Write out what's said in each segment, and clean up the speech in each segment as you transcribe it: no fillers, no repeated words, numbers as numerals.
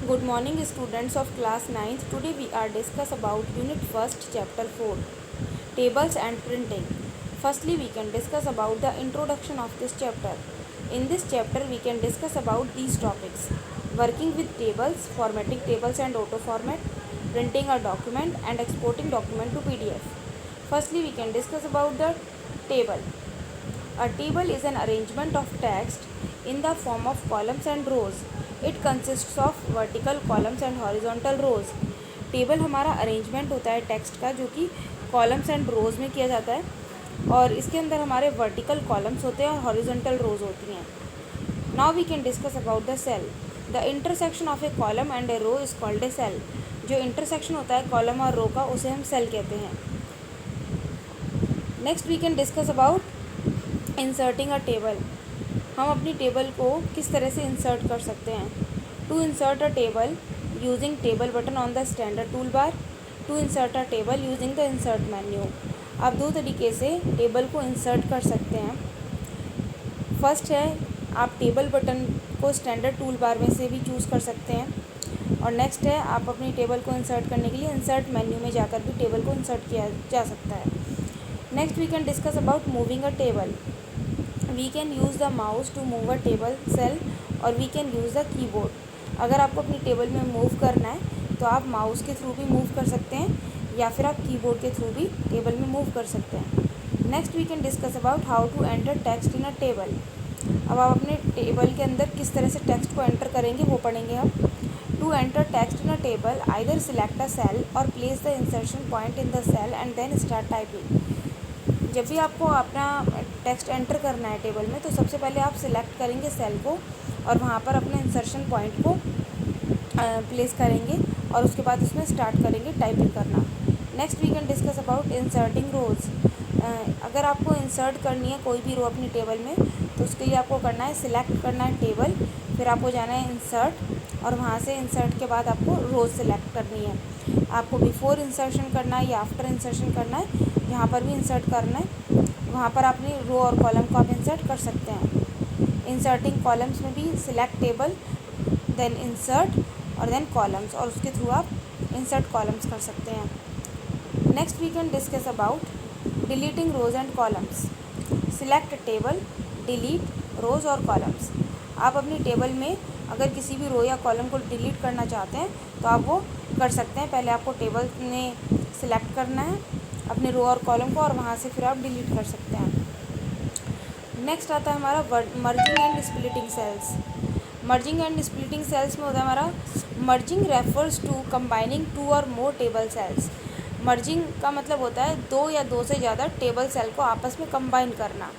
Good morning students of class 9th. Today we are discuss about unit 1st chapter 4 tables and printing. Firstly we can discuss about the introduction of this chapter. In this chapter we can discuss about these topics: working with tables, formatting tables and auto format, printing a document and exporting document to PDF. Firstly we can discuss about the table. A table is an arrangement of text in the form of columns and rows. It consists of vertical columns and horizontal rows. Table हमारा arrangement होता है text का, जो कि columns and रोज़ में किया जाता है, और इसके अंदर हमारे वर्टिकल कॉलम्स होते हैं और हॉरिजॉन्टल रोज़ होती हैं. Now we can discuss about the cell. The intersection of a column and a row is called a cell. जो इंटरसेक्शन होता है कॉलम और रो का, उसे हम सेल कहते हैं. Next we can discuss about inserting a table. हम अपनी टेबल को किस तरह से इंसर्ट कर सकते हैं. To insert a table using table button on the standard tool bar. To insert a table using the insert menu. आप दो तरीके से टेबल को इंसर्ट कर सकते हैं. फर्स्ट है, आप टेबल बटन को स्टैंडर्ड टूल बार में से भी चूज़ कर सकते हैं, और नेक्स्ट है आप अपनी टेबल को इंसर्ट करने के लिए इंसर्ट मेन्यू में जाकर भी टेबल को इंसर्ट किया जा सकता है. Next we can discuss about moving a table. We can use the mouse to move a table cell और we can use the keyboard. अगर आपको अपनी टेबल में मूव करना है तो आप माउस के थ्रू भी मूव कर सकते हैं, या फिर आप कीबोर्ड के थ्रू भी टेबल में मूव कर सकते हैं. Next we can discuss about how to enter text in a table. अब आप अपने टेबल के अंदर किस तरह से टेक्स्ट को एंटर करेंगे वो पढ़ेंगे हम. To enter text in a table either select a cell और place the insertion point in the cell and then start typing. जब भी आपको अपना टेक्स्ट एंटर करना है टेबल में, तो सबसे पहले आप सिलेक्ट करेंगे सेल को और वहाँ पर अपने इंसर्शन पॉइंट को प्लेस करेंगे और उसके बाद उसमें स्टार्ट करेंगे टाइपिंग करना. Next we can discuss about inserting rows. अगर आपको इंसर्ट करनी है कोई भी रो अपनी टेबल में, तो उसके लिए आपको करना है, सिलेक्ट करना है टेबल, फिर आपको जाना है इंसर्ट, और वहाँ से इंसर्ट के बाद आपको रोज़ सिलेक्ट करनी है. आपको बिफोर इंसर्शन करना है या आफ्टर इंसर्शन करना है, यहाँ पर भी इंसर्ट करना है, वहाँ पर अपनी रो और कॉलम को आप इंसर्ट कर सकते हैं. इंसर्टिंग कॉलम्स में भी सिलेक्ट टेबल, देन इंसर्ट और देन कॉलम्स, और उसके थ्रू आप इंसर्ट कॉलम्स कर सकते हैं. Next we can discuss about deleting rows and columns. Select table, delete rows और कॉलम्स. आप अपनी टेबल में अगर किसी भी रो या कॉलम को डिलीट करना चाहते हैं तो आप वो कर सकते हैं. पहले आपको टेबल में सिलेक्ट करना है अपने रो और कॉलम को, और वहाँ से फिर आप डिलीट कर सकते हैं. नेक्स्ट आता है हमारा merging and splitting cells. Merging and splitting cells में होता है हमारा merging refers to combining two or more table sales. Merging का मतलब होता है दो या दो से ज़्यादा टेबल सेल को आपस में कंबाइन करना,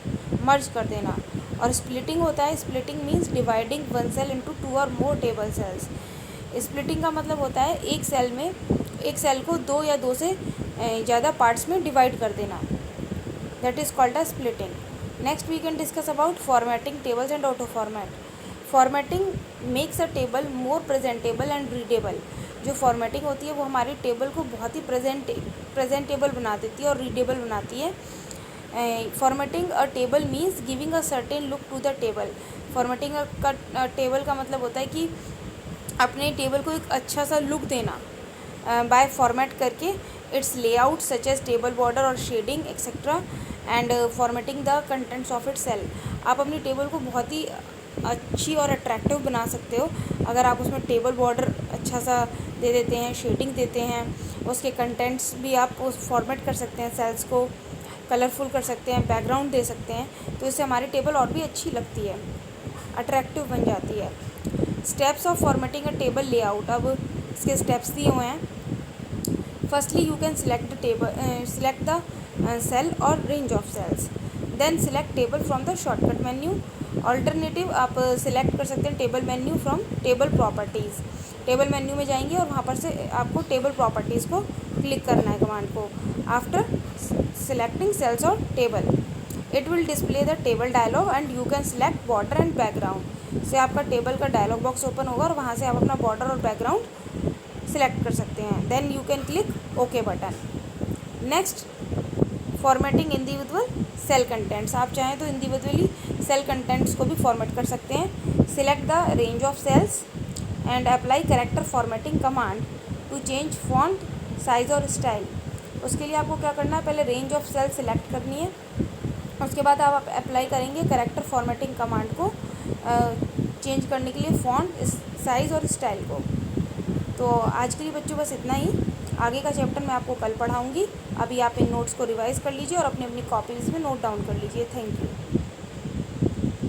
मर्ज कर देना. और स्प्लिटिंग होता है, splitting means dividing one cell into two or more table sales. Splitting का मतलब होता है एक सेल को दो या दो से ज़्यादा पार्ट्स में डिवाइड कर देना. That is called a splitting. Next we can discuss about formatting tables and auto format. Formatting makes a table more presentable and readable. जो फॉर्मेटिंग होती है वो हमारी टेबल को बहुत ही प्रेजेंटेबल बना देती है और रीडेबल बनाती है. Formatting a table means giving a certain look to the table. Formatting का टेबल का मतलब होता है कि अपने टेबल को एक अच्छा सा लुक देना बाय फॉर्मेट करके its layout such as table border और shading etcetera, and formatting the contents of it cell. आप अपनी टेबल को बहुत ही अच्छी और अट्रैक्टिव बना सकते हो अगर आप उसमें टेबल बॉर्डर अच्छा सा दे देते हैं, शेडिंग देते हैं, उसके कंटेंट्स भी आप उस फॉर्मेट कर सकते हैं, सेल्स को कलरफुल कर सकते हैं, बैकग्राउंड दे सकते हैं, तो इससे हमारी टेबल और भी अच्छी लगती है, अट्रैक्टिव बन जाती है. Steps of formatting a table layout. अब इसके स्टेप्स दिए हुए हैं. Firstly you can select the cell और range of cells, then select table from the shortcut menu. Alternative आप सिलेक्ट कर सकते हैं table menu from table properties. Table menu में जाएंगे और वहाँ पर से आपको टेबल प्रॉपर्टीज़ को क्लिक करना है कमांड को. After selecting cells or table, it will display the table dialog and you can select border and background. से आपका टेबल का डायलॉग बॉक्स ओपन होगा और वहाँ से आप अपना बॉर्डर और बैकग्राउंड सिलेक्ट कर सकते हैं. Then you can click okay button. Next, formatting individual cell contents. आप चाहें तो इंडिविजुअली सेल कंटेंट्स को भी फॉर्मेट कर सकते हैं. Select the range of cells and apply character formatting command to change font size और स्टाइल। उसके लिए आपको क्या करना है, पहले रेंज ऑफ सेल सिलेक्ट करनी है, उसके बाद आप अप्लाई करेंगे कैरेक्टर फॉर्मेटिंग कमांड को चेंज करने के लिए फ़ॉन्ट साइज़ और स्टाइल को। तो आज के लिए बच्चों बस इतना ही। आगे का चैप्टर मैं आपको कल पढ़ाऊँगी। अभी आप इन नोट्स को रिवाइज़ कर लीजिए और अपनी अपनी कॉपीज़ में नोट डाउन कर लीजिए। Thank you.